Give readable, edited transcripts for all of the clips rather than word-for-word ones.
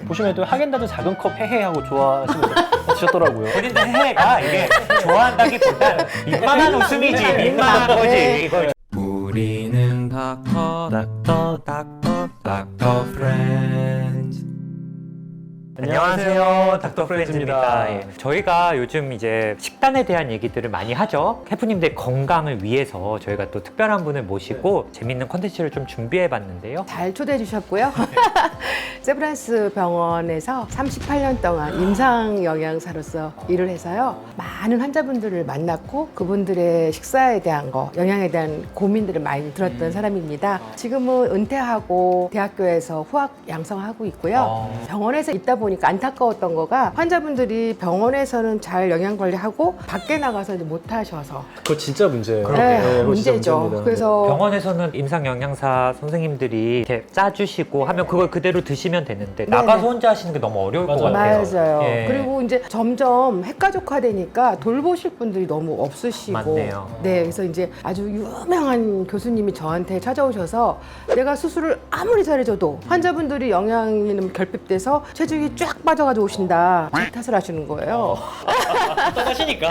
보시면 또 하겐다즈 작은 컵 헤헤하고 좋아하시더라고요. 본인도 해가 이게 좋아한다기보다 민망한 웃음이지. 민망한 거지. 이걸. 우리는 닥터 프렌즈. 안녕하세요, 닥터 프렌즈입니다. 예. 저희가 요즘 이제 식단에 대한 얘기들을 많이 하죠. 셰프님들 건강을 위해서 저희가 또 특별한 분을 모시고 재밌는 컨텐츠를 좀 준비해봤는데요. 잘 초대해 주셨고요. 세브란스 병원에서 38년 동안 임상 영양사로서 일을 해서요. 많은 환자분들을 만났고 그분들의 식사에 대한 거, 영양에 대한 고민들을 많이 들었던 사람입니다. 지금은 은퇴하고 대학교에서 후학 양성하고 있고요. 병원에서 있다 보니까 안타까웠던 거가 환자분들이 병원에서는 잘 영양 관리하고 밖에 나가서 이제 못 하셔서 그거 진짜 문제예요. 네, 그거 진짜 문제죠. 문제입니다. 그래서 병원에서는 임상 영양사 선생님들이 이렇게 짜주시고 하면 그걸 그대로 드시면 되는데 네네. 나가서 혼자 하시는 게 너무 어려울 것 맞아요. 같아요. 맞아요. 예. 그리고 이제 점점 핵가족화되니까 돌보실 분들이 너무 없으시고. 맞네요. 네, 그래서 이제 아주 유명한 교수님이 저한테 찾아오셔서 내가 수술을 아무리 잘해줘도 환자분들이 영양이 결핍돼서 체중이 쫙 빠져가지고 오신다. 제 탓을 하시는 거예요. 똑똑하시니까.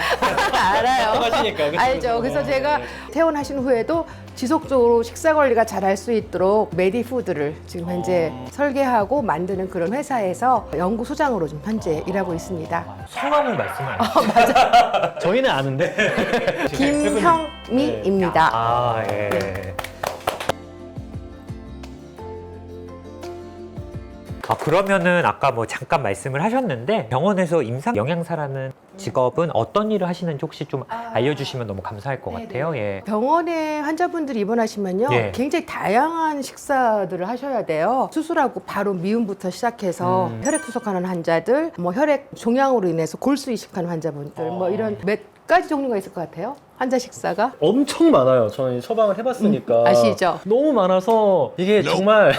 알아요. 똑똑하시니까. 그쵸? 알죠. 그래서 제가 퇴원하신 후에도 지속적으로 식사 관리가 잘 할 수 있도록 메디푸드를 지금 현재 설계하고 만드는 그런 회사에서 연구소장으로 좀 현재 일하고 있습니다. 성함을 말씀을 안 해주세요. 저희는 아는데. 김형미입니다. 아, 예. 그러면은 아까 뭐 잠깐 말씀을 하셨는데 병원에서 임상 영양사라는 직업은 어떤 일을 하시는지 혹시 좀 알려주시면 너무 감사할 것 같아요. 예. 병원에 환자분들이 입원하시면요. 예. 굉장히 다양한 식사들을 하셔야 돼요. 수술하고 바로 미움부터 시작해서 혈액 투석하는 환자들, 뭐 혈액 종양으로 인해서 골수 이식하는 환자분들, 뭐 이런 몇 가지 종류가 있을 것 같아요. 환자 식사가. 엄청 많아요. 저는 처방을 해봤으니까. 아시죠? 너무 많아서 이게 정말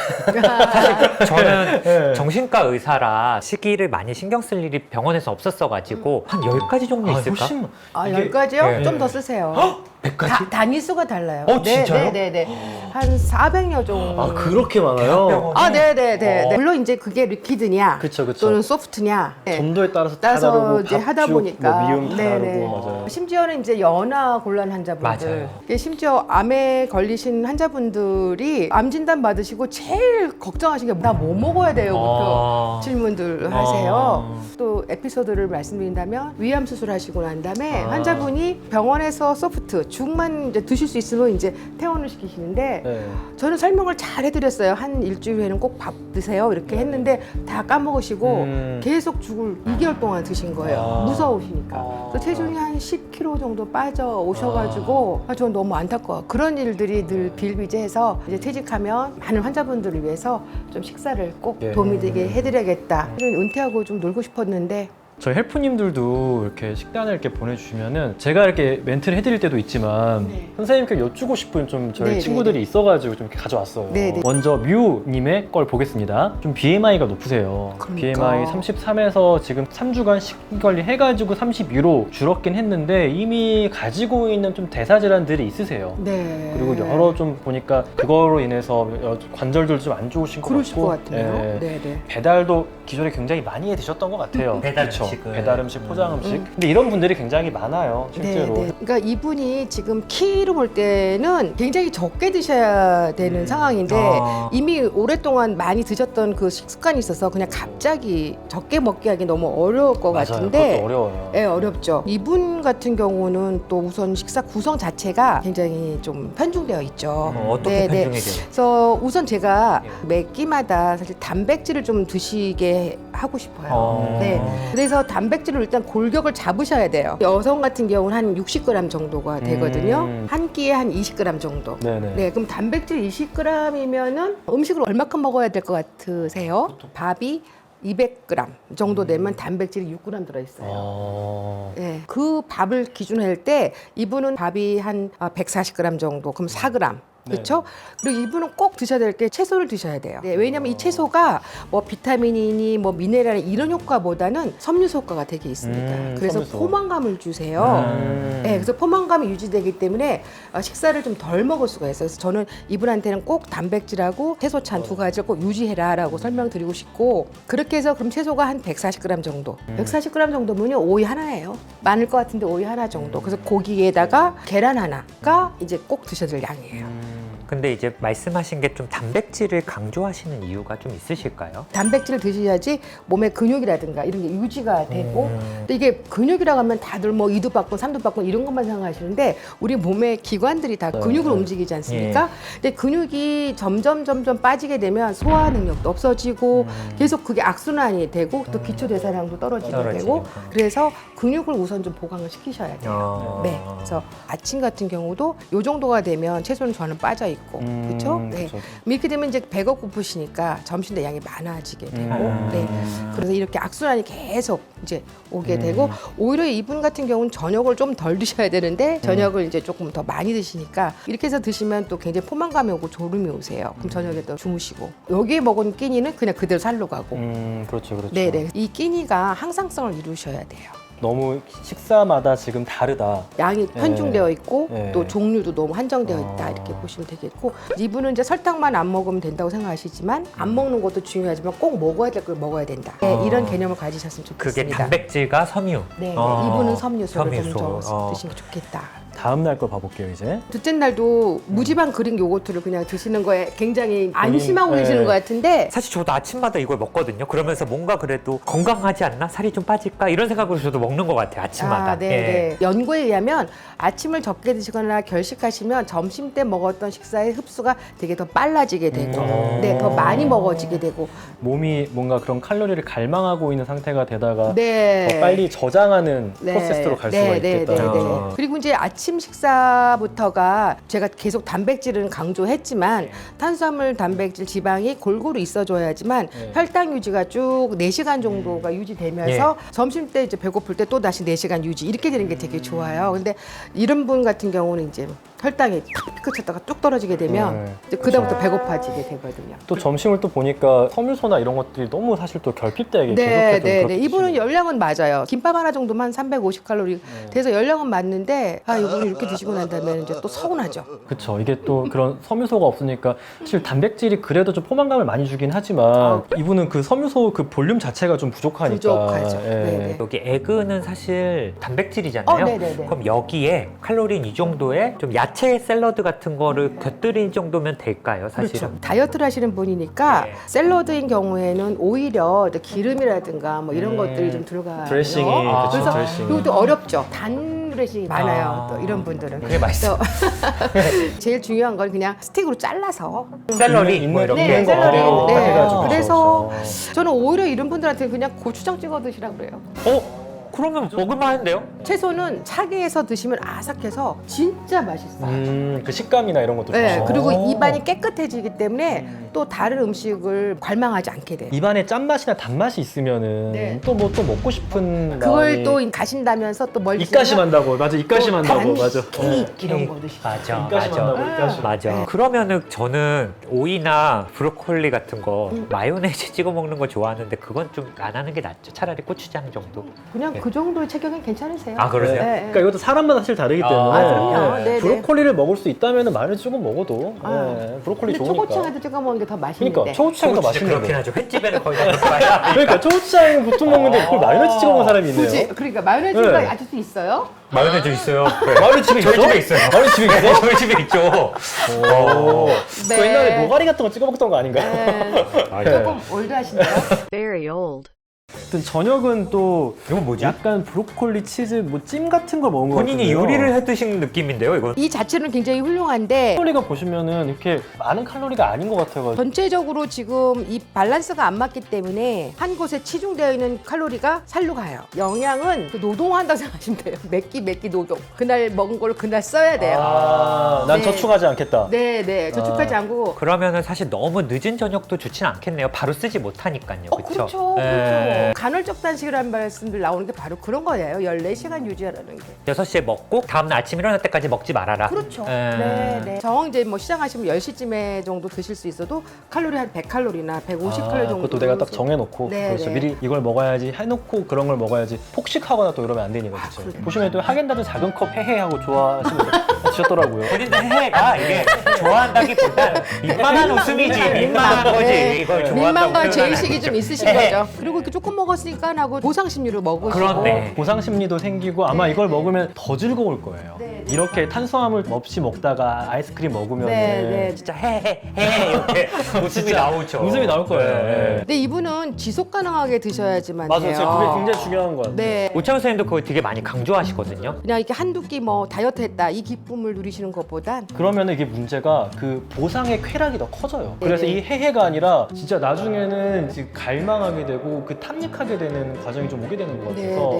저는 네. 정신과 의사라 시기를 많이 신경 쓸 일이 병원에서 없었어가지고 한 10가지 정도 있을까? 훨씬 아, 이게- 10가지요? 예. 좀 더 쓰세요. 100가지? 단위수가 달라요. 진짜요? 네네네. 한 400여 정도. 아 그렇게 많아요? 대학병원. 아, 네네네. 물론 이제 그게 리퀴드냐, 그쵸, 그쵸. 또는 소프트냐. 네. 점도에 따라서 다 따라서 다르고 이제 하다 밥죽, 보니까 뭐 미음 다 네네. 다르고 맞아요. 심지어는 이제 연하 곤란 환자분들, 맞아요. 이게 심지어 암에 걸리신 환자분들이 암 진단 받으시고 제일 걱정하신 게 나 뭐 먹어야 돼요부터 질문들 하세요. 또 에피소드를 말씀드린다면 위암 수술하시고 난 다음에 환자분이 병원에서 소프트 죽만 이제 드실 수 있으면 이제 퇴원을 시키시는데 네. 저는 설명을 잘 해드렸어요. 한 일주일 후에는 꼭 밥 드세요. 이렇게 했는데 다 까먹으시고 계속 죽을 2개월 동안 드신 거예요. 무서우시니까. 그래서 체중이 한 10kg 정도 빠져 오셔가지고 저는 너무 안타까워요. 그런 일들이 늘 비일비재해서 이제 퇴직하면 많은 환자분들을 위해서 좀 식사를 꼭 예. 도움이 되게 해드려야겠다. 은퇴하고 좀 놀고 싶었는데 저희 헬프님들도 이렇게 식단을 이렇게 보내주시면은 제가 이렇게 멘트를 해드릴 때도 있지만 네. 선생님께 여쭈고 싶은 좀 저희 네, 친구들이 네, 있어가지고 좀 이렇게 가져왔어요. 네, 네. 먼저 뮤님의 걸 보겠습니다. 좀 BMI가 높으세요. 그러니까. BMI 33에서 지금 3주간 식관리 해가지고 32로 줄었긴 했는데 이미 가지고 있는 좀 대사질환들이 있으세요. 네. 그리고 여러 좀 보니까 그거로 인해서 관절들 좀 안 좋으신 것 그러실 같고 것 같은데요. 예. 네네. 배달도 기존에 굉장히 많이 해 드셨던 것 같아요. 배달 그쵸? 음식을. 배달 음식, 포장 음식. 근데 이런 분들이 굉장히 많아요, 실제로. 네, 네. 그러니까 이분이 지금 키로 볼 때는 굉장히 적게 드셔야 되는 상황인데 아. 이미 오랫동안 많이 드셨던 그 식습관이 있어서 그냥 갑자기 적게 먹게 하기 너무 어려울 것 맞아요. 같은데 그것도 어려워요. 네, 어렵죠. 이분 같은 경우는 또 우선 식사 구성 자체가 굉장히 좀 편중되어 있죠. 어떻게 네, 네. 편중이 돼요? 그래서 우선 제가 예. 매 끼마다 사실 단백질을 좀 드시게 하고 싶어요. 네. 그래서 단백질을 일단 골격을 잡으셔야 돼요. 여성 같은 경우는 한 60g 정도가 되거든요. 한 끼에 한 20g 정도. 네네. 네, 그럼 단백질 20g이면은 음식을 얼마큼 먹어야 될 것 같으세요? 밥이 200g 정도 되면 단백질이 6g 들어있어요. 네, 그 밥을 기준으로 할 때 이분은 밥이 한 140g 정도, 그럼 4g. 그렇죠? 그리고 이분은 꼭 드셔야 될 게 채소를 드셔야 돼요. 네, 왜냐하면 이 채소가 뭐 비타민이니 뭐 미네랄 이런 효과보다는 섬유소 효과가 되게 있습니다. 그래서 섬유소. 포만감을 주세요. 네, 그래서 포만감이 유지되기 때문에 식사를 좀 덜 먹을 수가 있어요. 그래서 저는 이분한테는 꼭 단백질하고 채소찬 두 가지를 꼭 유지해라라고 설명드리고 싶고 그렇게 해서 그럼 채소가 한 140g 정도. 140g 정도면요 오이 하나예요. 많을 것 같은데 오이 하나 정도. 그래서 고기에다가 계란 하나가 이제 꼭 드셔야 될 양이에요. 근데 이제 말씀하신 게 좀 단백질을 강조하시는 이유가 좀 있으실까요? 단백질을 드셔야지 몸의 근육이라든가 이런 게 유지가 되고 또 이게 근육이라고 하면 다들 뭐 이두박근, 삼두박근 이런 것만 생각하시는데 우리 몸의 기관들이 다 근육으로 움직이지 않습니까? 근데 근육이 점점 빠지게 되면 소화 능력도 없어지고 계속 그게 악순환이 되고 또 기초 대사량도 떨어지게 되고 그래서 근육을 우선 좀 보강을 시키셔야 돼요. 네, 그래서 아침 같은 경우도 요 정도가 되면 채소는 저는 빠져 있고 그렇죠? 네. 그쵸. 이렇게 되면 이제 배가 고프시니까 점심 때 양이 많아지게 되고 네. 그래서 이렇게 악순환이 계속 이제 오게 되고 오히려 이분 같은 경우는 저녁을 좀 덜 드셔야 되는데 저녁을 이제 조금 더 많이 드시니까 이렇게 해서 드시면 또 굉장히 포만감이 오고 졸음이 오세요. 그럼 저녁에 또 주무시고 여기에 먹은 끼니는 그냥 그대로 살로 가고 그렇죠. 네네 이 끼니가 항상성을 이루셔야 돼요. 너무 식사마다 지금 다르다. 양이 편중되어 있고 네. 또 종류도 너무 한정되어 있다 이렇게 보시면 되겠고 이분은 이제 설탕만 안 먹으면 된다고 생각하시지만 안 먹는 것도 중요하지만 꼭 먹어야 될 걸 먹어야 된다. 네, 이런 개념을 가지셨으면 그게 좋겠습니다. 단백질과 섬유. 네, 이분은 섬유소를 좀 섬유소. 더 드시면 좋겠다. 다음 날 거 봐볼게요 이제. 둘째 날도 무지방 그릭 요거트를 그냥 드시는 거에 굉장히 안심하고 네. 계시는 것 같은데 사실 저도 아침마다 이걸 먹거든요. 그러면서 뭔가 그래도 건강하지 않나? 살이 좀 빠질까? 이런 생각으로 저도 먹는 것 같아요. 아침마다. 네, 예. 네. 연구에 의하면 아침을 적게 드시거나 결식하시면 점심 때 먹었던 식사의 흡수가 되게 더 빨라지게 되고 네, 더 많이 먹어지게 되고 몸이 뭔가 그런 칼로리를 갈망하고 있는 상태가 되다가 네. 더 빨리 저장하는 프로세스로 갈 수가 있겠다. 네. 그리고 이제 아침 식사부터가 제가 계속 단백질은 강조했지만 탄수화물, 단백질, 지방이 골고루 있어줘야지만 혈당 유지가 쭉 4시간 정도가 유지되면서 점심 때 이제 배고플 때 또 다시 4시간 유지 이렇게 되는 게 되게 좋아요. 근데 이런 분 같은 경우는 이제 혈당이 탁 피크 쳤다가 쭉 떨어지게 되면 이제 그다음부터 배고파지게 되거든요. 또 점심을 또 보니까 섬유소나 이런 것들이 너무 사실 또 결핍되게 네, 계속해서 네, 그렇게 네. 이분은 드시는 열량은 맞아요. 김밥 하나 정도만 350칼로리 돼서 열량은 맞는데 아 이분이 이렇게 드시고 난 다음에 이제 또 서운하죠. 그렇죠. 이게 또 그런 섬유소가 없으니까 사실 단백질이 그래도 좀 포만감을 많이 주긴 하지만 이분은 그 섬유소 그 볼륨 자체가 좀 부족하니까. 부족하죠. 예. 네네. 여기 에그는 사실 단백질이잖아요. 네네네. 그럼 여기에 칼로리는 이 정도에 좀 야채 샐러드 같은 거를 곁들일 정도면 될까요, 사실은? 그렇죠. 다이어트를 하시는 분이니까 네. 샐러드인 경우에는 오히려 또 기름이라든가 뭐 이런 것들이 좀 들어가요. 드레싱이, 그쵸, 그래서 드레싱이. 그리고 또 어렵죠. 단 드레싱이 많아요. 또 이런 분들은. 그게 맛있어. 그래서 제일 중요한 건 그냥 스틱으로 잘라서 샐러리 뭐 이렇게. 네, 샐러리. 거 네. 해가지고. 그래서 그렇죠. 저는 오히려 이런 분들한테 그냥 고추장 찍어 드시라 그래요. 그러면 먹을만한데요? 채소는 차게 해서 드시면 아삭해서 진짜 맛있어요. 그 식감이나 이런 것도 네, 좋죠. 그리고 입안이 깨끗해지기 때문에 또 다른 음식을 관망하지 않게 돼요. 입안에 짠맛이나 단맛이 있으면은 네. 또 뭐 또 먹고 싶은 그걸 마음이 또 가신다면서 또 멀리 입가심한다고. 맞아, 입가심한다고. 맞아. 케이크 이런 거 드시고. 맞아, 입가심한다고. 입가심. 맞아. 그러면은 저는 오이나 브로콜리 같은 거 마요네즈 찍어 먹는 거 좋아하는데 그건 좀 안 하는 게 낫죠. 차라리 고추장 정도. 그냥 그 정도의 체격은 괜찮으세요? 아, 그러세요? 네, 그러니까 이것도 사람마다 사실 다르기 아, 때문에 그럼요. 예. 네네. 브로콜리를 먹을 수 있다면 마요네즈 조금 먹어도 아. 예. 브로콜리 근데 좋으니까. 초고추장에도 찍어 먹는 게 더 맛있는데. 그러니까 초고추장이 더 진짜 그렇긴 맛있는데. 하죠. 횟집에는 거의 다 그렇게 많이 그러니까 초고추장은 보통 먹는데 그걸 마요네즈 찍어 먹는 사람이 있네요. 굳이 그러니까 마요네즈가 네. 아직도 있어요? 마요네즈 있어요. 마요네즈 집에 저희 있어? 집에 있어요. 마요네즈 집에 있어? 저희 집에 있죠. 오. 네. 그 옛날에 노가리 같은 거 찍어 먹던 거 아닌가요? 네. 조금 올드하신데요? Very old. 하여튼 저녁은 또 이건 뭐지? 약간 브로콜리 치즈 뭐 찜 같은 걸 먹은 거 본인이 같은데요. 요리를 해 드신 느낌인데요, 이건. 이 자체는 굉장히 훌륭한데 칼로리가 보시면은 이렇게 많은 칼로리가 아닌 것 같아가지고 전체적으로 지금 이 밸런스가 안 맞기 때문에 한 곳에 치중되어 있는 칼로리가 살로 가요. 영양은 그 노동한다고 생각하시면 돼요. 몇 끼 노동. 그날 먹은 걸 그날 써야 돼요. 난 네. 저축하지 않겠다. 네. 저축하지 않고 그러면은 사실 너무 늦은 저녁도 좋진 않겠네요. 바로 쓰지 못하니까요. 그렇죠? 그렇죠. 네. 네. 간헐적 단식이라는 말씀들 나오는 게 바로 그런 거예요. 14시간 유지하라는 게. 6시에 먹고 다음날 아침 일어날 때까지 먹지 말아라. 그렇죠. 네. 네. 정 이제 뭐 시작하시면 10시쯤에 정도 드실 수 있어도 칼로리 한 100칼로리나 150칼로리 정도. 그것도 내가 딱 정해놓고 네, 그렇죠. 네. 미리 이걸 먹어야지 해놓고 그런 걸 먹어야지 폭식하거나 또 이러면 안 되니까 그렇죠. 그래요? 보시면 또 하겐다즈 작은 컵 해해하고 좋아하시는 분 드셨더라고요. 본인들 해가 이게 좋아한다기보다 민망한 웃음이지. 민망한 거지. 네. 이걸 좋아한다고 민망과 표현하는 제의식이 거죠. 좀 있으신 네. 거죠. 그리고 이렇게 조금 먹었으니까 하고 보상 심리로 먹으시고. 그렇네. 보상 심리도 생기고 아마 네, 이걸 네. 먹으면 더 즐거울 거예요. 네, 네. 이렇게 탄수화물 없이 먹다가 아이스크림 먹으면 네, 네. 진짜 해 이렇게 웃음이 나오죠. 웃음이 나올 거예요. 네. 근데 이분은 지속 가능하게 드셔야지만 맞아요. 돼요. 진짜 그게 굉장히 중요한 것 같아요. 네. 오창호 선생님도 그거 되게 많이 강조하시거든요. 그냥 이렇게 한두 끼 뭐 다이어트 했다 이 기쁨을 누리시는 것보단 그러면 이게 문제가 그 보상의 쾌락이 더 커져요. 네. 그래서 이 해해가 아니라 진짜 나중에는 지금 갈망하게 되고 그 탐닉하게 되는 과정이 좀 오게 되는 것 같아서. 네,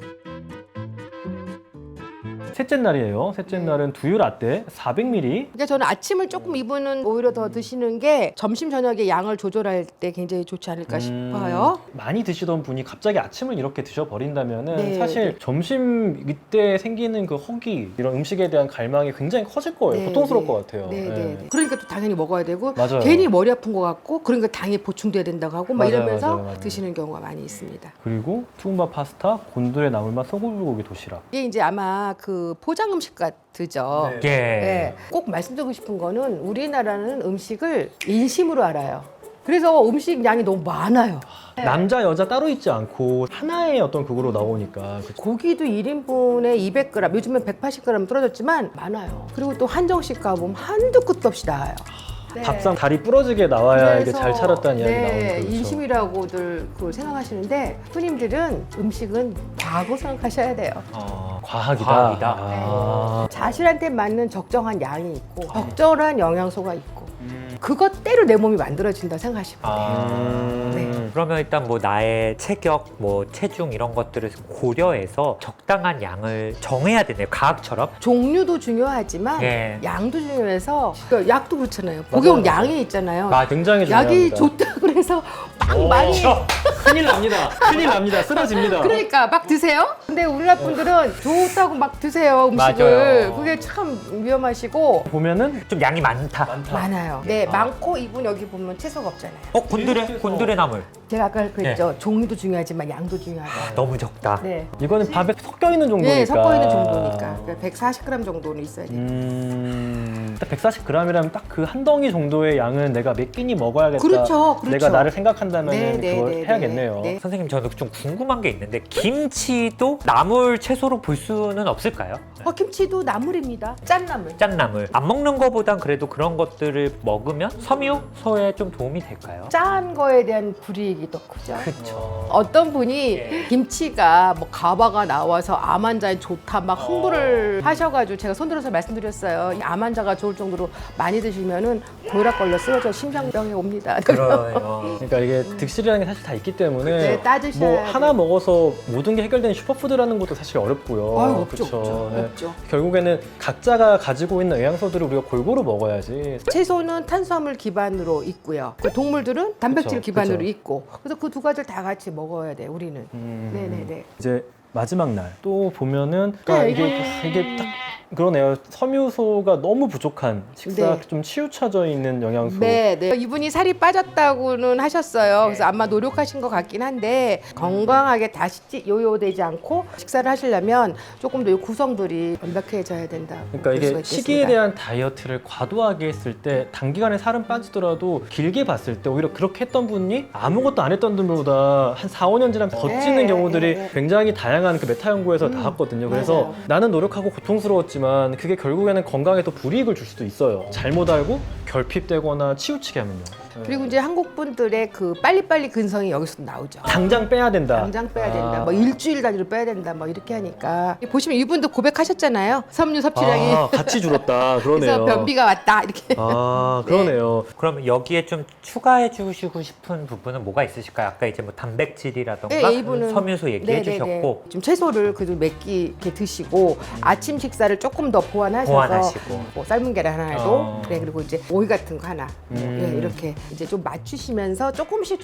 셋째 날이에요. 셋째 날은 두유 라떼 400ml. 그러니까 저는 아침을 조금 이분은 오히려 더 드시는 게 점심 저녁에 양을 조절할 때 굉장히 좋지 않을까 싶어요. 많이 드시던 분이 갑자기 아침을 이렇게 드셔버린다면은 네, 사실 네. 점심 이때 생기는 그 허기 이런 음식에 대한 갈망이 굉장히 커질 거예요. 네, 고통스러울 네. 것 같아요. 네, 네. 네, 네. 그러니까 또 당연히 먹어야 되고 맞아요. 괜히 머리 아픈 것 같고 그러니까 당이 보충돼야 된다고 하고 막 맞아요, 이러면서 맞아요, 맞아요. 드시는 경우가 많이 있습니다. 그리고 투움바 파스타, 곤드레 나물맛 소불고기 도시락. 이게 이제 아마 그 포장 음식 같으죠. 네. 예. 네. 꼭 말씀드리고 싶은 거는 우리나라는 음식을 인심으로 알아요. 그래서 음식 양이 너무 많아요. 남자 여자 따로 있지 않고 하나의 어떤 그거로 나오니까 그쵸? 고기도 1인분에 200g, 요즘은 180g 떨어졌지만 많아요. 그리고 또 한정식 가보면 한두 끝도 없이 나와요. 네. 밥상 다리 부러지게 나와야 이게 그래서, 잘 차렸다는 이야기 나오는 네, 거죠. 인심이라고들 그걸 생각하시는데 손님들은 음식은 과하고 생각하셔야 돼요. 과학이다. 과학이다. 아. 자신한테 맞는 적정한 양이 있고 적절한 영양소가 있고 그것대로 내 몸이 만들어진다 생각하시면 돼요. 네. 그러면 일단 뭐 나의 체격, 뭐 체중 이런 것들을 고려해서 적당한 양을 정해야 되네요. 과학처럼. 종류도 중요하지만 예. 양도 중요해서 그러니까 약도 그렇잖아요. 복용 양이 있잖아요. 굉장히 약이 중요합니다. 좋다 그래서 막 많이 큰일 납니다. 큰일 납니다. 쓰러집니다. 그러니까 막 드세요. 근데 우리나라 분들은 좋다고 막 드세요 음식을. 맞아요. 그게 참 위험하시고 보면은 좀 양이 많다. 많아요. 네, 많고 이분 여기 보면 채소가 없잖아요. 곤드레 나물. 제가 아까 그랬죠. 종류도 중요하지만 양도 중요하다. 너무 적다. 네. 이거는 밥에 섞여 있는 정도니까. 네, 섞어 있는 정도니까. 140g 정도는 있어야 돼요. 딱 140g이라면 딱 그 한 덩이 정도의 양은 내가 몇 끼니 먹어야겠다. 그렇죠. 내가 나를 생각한다면 네, 네, 그걸 네, 해야겠네요. 네. 선생님 저는 좀 궁금한 게 있는데 김치도 나물 채소로 볼 수는 없을까요? 김치도 나물입니다. 짠나물. 짠나물. 안 먹는 거보단 그래도 그런 것들을 먹으면 섬유소에 좀 도움이 될까요? 짠 거에 대한 불이익이 더 크죠. 그렇죠. 어떤 분이 김치가 뭐 가바가 나와서 암 환자에 좋다 막 홍보를 하셔가지고 제가 손들어서 말씀드렸어요. 이 암 환자가 좋을 정도로 많이 드시면은 고혈압 걸려 쓰러져 심장병이 옵니다. 그래요. 그러니까 이게 득실이라는 게 사실 다 있기 때문에 네, 따지셔야 뭐 돼요. 하나 먹어서 모든 게 해결되는 슈퍼푸드라는 것도 사실 어렵고요. 아유, 없죠, 그쵸? 없죠, 네. 없죠. 결국에는 각자가 가지고 있는 영양소들을 우리가 골고루 먹어야지. 채소는 탄수화물 기반으로 있고요. 그 동물들은 단백질 그쵸, 기반으로 그쵸. 있고. 그래서 그 두 가지를 다 같이 먹어야 돼. 우리는. 네네네. 이제 마지막 날 또 보면은 그러니까 네, 이게 딱 그러네요. 섬유소가 너무 부족한 식사, 네. 좀 치우쳐져 있는 영양소. 네, 네. 이분이 살이 빠졌다고는 하셨어요. 그래서 아마 노력하신 것 같긴 한데 건강하게 다시 요요되지 않고 식사를 하시려면 조금 더 이 구성들이 완벽해져야 된다. 그러니까 볼 수가 이게 있겠습니다. 시기에 대한 다이어트를 과도하게 했을 때 단기간에 살은 빠지더라도 길게 봤을 때 오히려 그렇게 했던 분이 아무것도 안 했던 분보다 한 4, 5년 지나면 더 네, 찌는 경우들이 네, 네. 굉장히 다양한 그 메타 연구에서 나왔거든요. 그래서 맞아요. 나는 노력하고 고통스러웠지만 그게 결국에는 건강에 또 불이익을 줄 수도 있어요. 잘못 알고 결핍되거나 치우치게 하면요. 네. 그리고 이제 한국 분들의 그 빨리빨리 근성이 여기서 나오죠. 당장 빼야 된다. 당장 빼야 된다. 뭐 일주일 단위로 빼야 된다. 뭐 이렇게 하니까 보시면 이분도 고백하셨잖아요. 섬유 섭취량이 같이 줄었다. 그러네요. 그래서 변비가 왔다 이렇게. 그러네요. 그럼 여기에 좀 추가해 주시고 싶은 부분은 뭐가 있으실까요? 아까 이제 뭐 단백질이라던가 네, 이분은 섬유소 얘기해 네네네. 주셨고 좀 채소를 그래도 몇 끼 이렇게 드시고 아침 식사를 조금 더 보완하셔서 보완하시고. 뭐 삶은 계란 하나도 어. 그래 그리고 이제 오이 같은 거 하나 예, 이렇게 이제 좀 맞추시면서 조금씩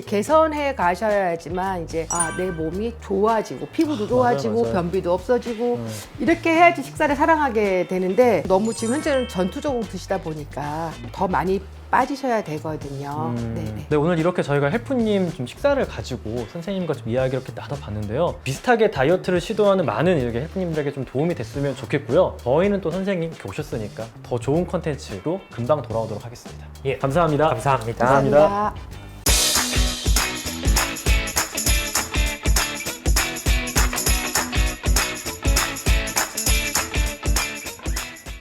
개선해 가셔야지만 이제 내 몸이 좋아지고 피부도 좋아지고 맞아요. 변비도 없어지고 이렇게 해야지 식사를 사랑하게 되는데 너무 지금 현재는 전투적으로 드시다 보니까 더 많이 빠지셔야 되거든요. 네네. 네, 오늘 이렇게 저희가 헬프님 좀 식사를 가지고 선생님과 좀 이야기 이렇게 나눠봤는데요. 비슷하게 다이어트를 시도하는 많은 이렇게 헬프님들에게 좀 도움이 됐으면 좋겠고요. 저희는 또 선생님 이렇게 오셨으니까 더 좋은 컨텐츠로 금방 돌아오도록 하겠습니다. 예. 감사합니다. 감사합니다. 감사합니다. 감사합니다.